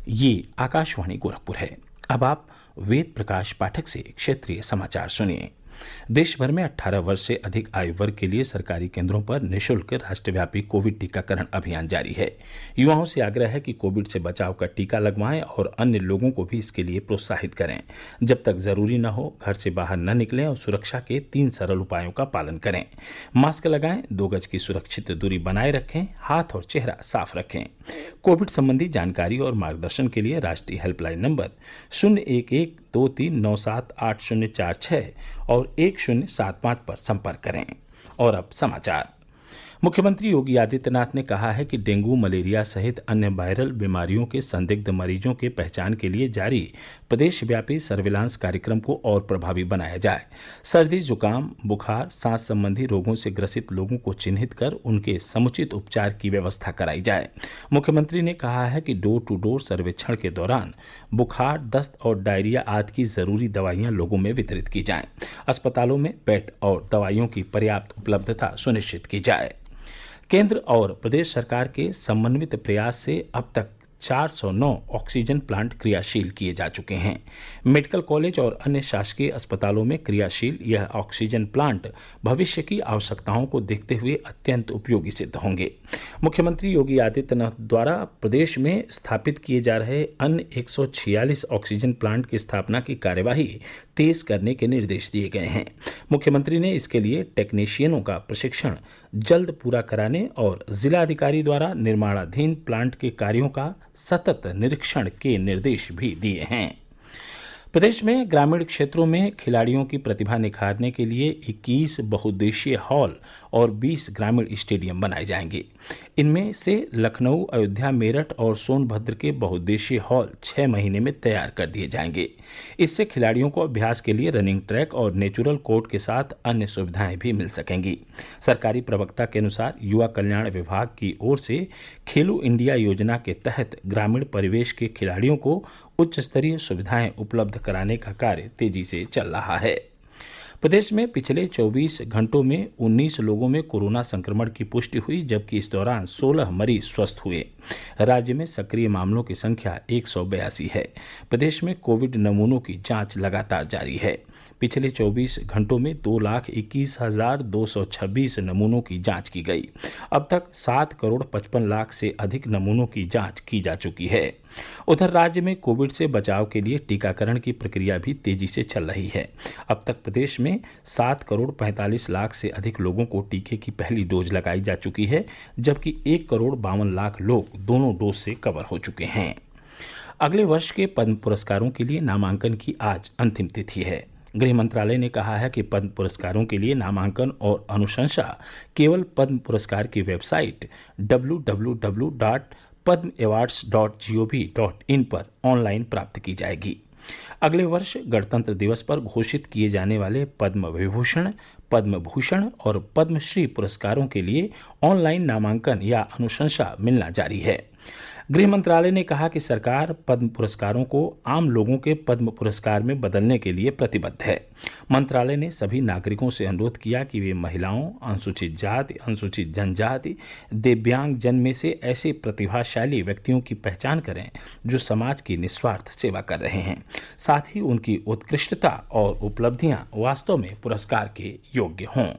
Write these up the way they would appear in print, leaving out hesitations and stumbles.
ये आकाशवाणी गोरखपुर है। अब आप वेद प्रकाश पाठक से क्षेत्रीय समाचार सुनिए। देश भर में 18 वर्ष से अधिक आयु वर्ग के लिए सरकारी केंद्रों पर निःशुल्क राष्ट्रव्यापी कोविड टीकाकरण अभियान जारी है। युवाओं से आग्रह है कि कोविड से बचाव का टीका लगवाएं और अन्य लोगों को भी इसके लिए प्रोत्साहित करें। जब तक जरूरी न हो घर से बाहर न निकलें और सुरक्षा के 3 सरल उपायों का पालन करें। मास्क लगाएं, 2 गज की सुरक्षित दूरी बनाए रखें, हाथ और चेहरा साफ रखें। कोविड संबंधी जानकारी और मार्गदर्शन के लिए राष्ट्रीय हेल्पलाइन नंबर 011-2397-8046 और 1075 पर संपर्क करें। और अब समाचार। मुख्यमंत्री योगी आदित्यनाथ ने कहा है कि डेंगू, मलेरिया सहित अन्य वायरल बीमारियों के संदिग्ध मरीजों के पहचान के लिए जारी प्रदेशव्यापी सर्विलांस कार्यक्रम को और प्रभावी बनाया जाए। सर्दी, जुकाम, बुखार, सांस संबंधी रोगों से ग्रसित लोगों को चिन्हित कर उनके समुचित उपचार की व्यवस्था कराई जाए। मुख्यमंत्री ने कहा है कि डोर टू डोर सर्वेक्षण के दौरान बुखार, दस्त और डायरिया आदि की जरूरी दवाइयां लोगों में वितरित की जाएं। अस्पतालों में बेड और दवाइयों की पर्याप्त उपलब्धता सुनिश्चित की जाए। केंद्र और प्रदेश सरकार के समन्वित प्रयास से अब तक 409 ऑक्सीजन प्लांट क्रियाशील किए जा चुके हैं। मेडिकल कॉलेज और अन्य शासकीय अस्पतालों में क्रियाशील यह ऑक्सीजन प्लांट भविष्य की आवश्यकताओं को देखते हुए अत्यंत उपयोगी सिद्ध होंगे। मुख्यमंत्री योगी आदित्यनाथ द्वारा प्रदेश में स्थापित किए जा रहे अन्य 146 ऑक्सीजन प्लांट की स्थापना की कार्यवाही तेज करने के निर्देश दिए गए हैं। मुख्यमंत्री ने इसके लिए टेक्नीशियनों का प्रशिक्षण जल्द पूरा कराने और जिलाधिकारी द्वारा निर्माणाधीन प्लांट के कार्यों का सतत निरीक्षण के निर्देश भी दिए हैं। प्रदेश में ग्रामीण क्षेत्रों में खिलाड़ियों की प्रतिभा निखारने के लिए 21 बहुउद्देशीय हॉल और 20 ग्रामीण स्टेडियम बनाए जाएंगे। इनमें से लखनऊ, अयोध्या, मेरठ और सोनभद्र के बहुउद्देशीय हॉल 6 महीने में तैयार कर दिए जाएंगे। इससे खिलाड़ियों को अभ्यास के लिए रनिंग ट्रैक और नेचुरल कोर्ट के साथ अन्य सुविधाएं भी मिल सकेंगी। सरकारी प्रवक्ता के अनुसार युवा कल्याण विभाग की ओर से खेलो इंडिया योजना के तहत ग्रामीण परिवेश के खिलाड़ियों को उच्च स्तरीय सुविधाएं उपलब्ध कराने का कार्य तेजी से चल रहा है। प्रदेश में पिछले 24 घंटों में 19 लोगों में कोरोना संक्रमण की पुष्टि हुई, जबकि इस दौरान 16 मरीज स्वस्थ हुए। राज्य में सक्रिय मामलों की संख्या 182 है। प्रदेश में कोविड नमूनों की जांच लगातार जारी है। पिछले 24 घंटों में 2,21,226 नमूनों की जांच की गई। अब तक 7,55,00,000 से अधिक नमूनों की जांच की जा चुकी है। उधर राज्य में कोविड से बचाव के लिए टीकाकरण की प्रक्रिया भी तेजी से चल रही है। अब तक प्रदेश में 7,45,00,000 से अधिक लोगों को टीके की पहली डोज लगाई जा चुकी है, जबकि 1,52,00,000 लोग दोनों डोज से कवर हो चुके हैं। अगले वर्ष के पद्म पुरस्कारों के लिए नामांकन की आज अंतिम तिथि है। गृह मंत्रालय ने कहा है कि पद्म पुरस्कारों के लिए नामांकन और अनुशंसा केवल पद्म पुरस्कार की वेबसाइट www.padmawards.gov.in पर ऑनलाइन प्राप्त की जाएगी। अगले वर्ष गणतंत्र दिवस पर घोषित किए जाने वाले पद्म विभूषण, पद्म भूषण और पद्मश्री पुरस्कारों के लिए ऑनलाइन नामांकन या अनुशंसा मिलना जारी है। गृह मंत्रालय ने कहा कि सरकार पद्म पुरस्कारों को आम लोगों के पद्म पुरस्कार में बदलने के लिए प्रतिबद्ध है। मंत्रालय ने सभी नागरिकों से अनुरोध किया कि वे महिलाओं, अनुसूचित जाति, अनुसूचित जनजाति, दिव्यांग जन में से ऐसे प्रतिभाशाली व्यक्तियों की पहचान करें जो समाज की निस्वार्थ सेवा कर रहे हैं, साथ ही उनकी उत्कृष्टता और उपलब्धियां वास्तव में पुरस्कार के योग्य हों।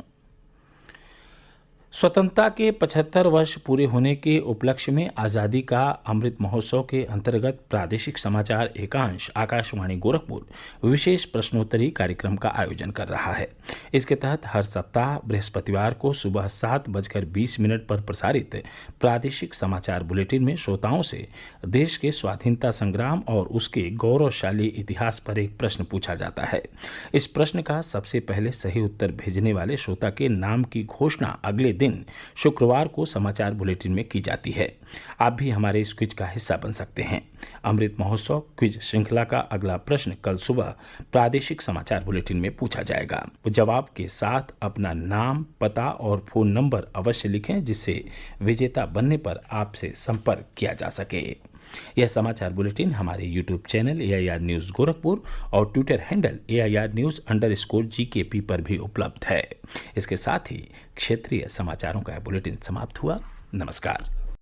स्वतंत्रता के 75 वर्ष पूरे होने के उपलक्ष्य में आज़ादी का अमृत महोत्सव के अंतर्गत प्रादेशिक समाचार एकांश आकाशवाणी गोरखपुर विशेष प्रश्नोत्तरी कार्यक्रम का आयोजन कर रहा है। इसके तहत हर सप्ताह बृहस्पतिवार को सुबह 7:20 पर प्रसारित प्रादेशिक समाचार बुलेटिन में श्रोताओं से देश के स्वाधीनता संग्राम और उसके गौरवशाली इतिहास पर एक प्रश्न पूछा जाता है। इस प्रश्न का सबसे पहले सही उत्तर भेजने वाले श्रोता के नाम की घोषणा अगले दिन शुक्रवार को समाचार बुलेटिन में की जाती है। आप भी हमारे इस क्विज का हिस्सा बन सकते हैं। अमृत महोत्सव क्विज श्रृंखला का अगला प्रश्न कल सुबह प्रादेशिक समाचार बुलेटिन में पूछा जाएगा। जवाब के साथ अपना नाम, पता और फोन नंबर अवश्य लिखें, जिससे विजेता बनने पर आपसे संपर्क किया जा सके। यह समाचार बुलेटिन हमारे YouTube channel AIR news Gorakhpur और ट्विटर हैंडल AIR न्यूज़_GKP पर भी उपलब्ध है। इसके साथ ही क्षेत्रीय समाचारों का बुलेटिन समाप्त हुआ। नमस्कार।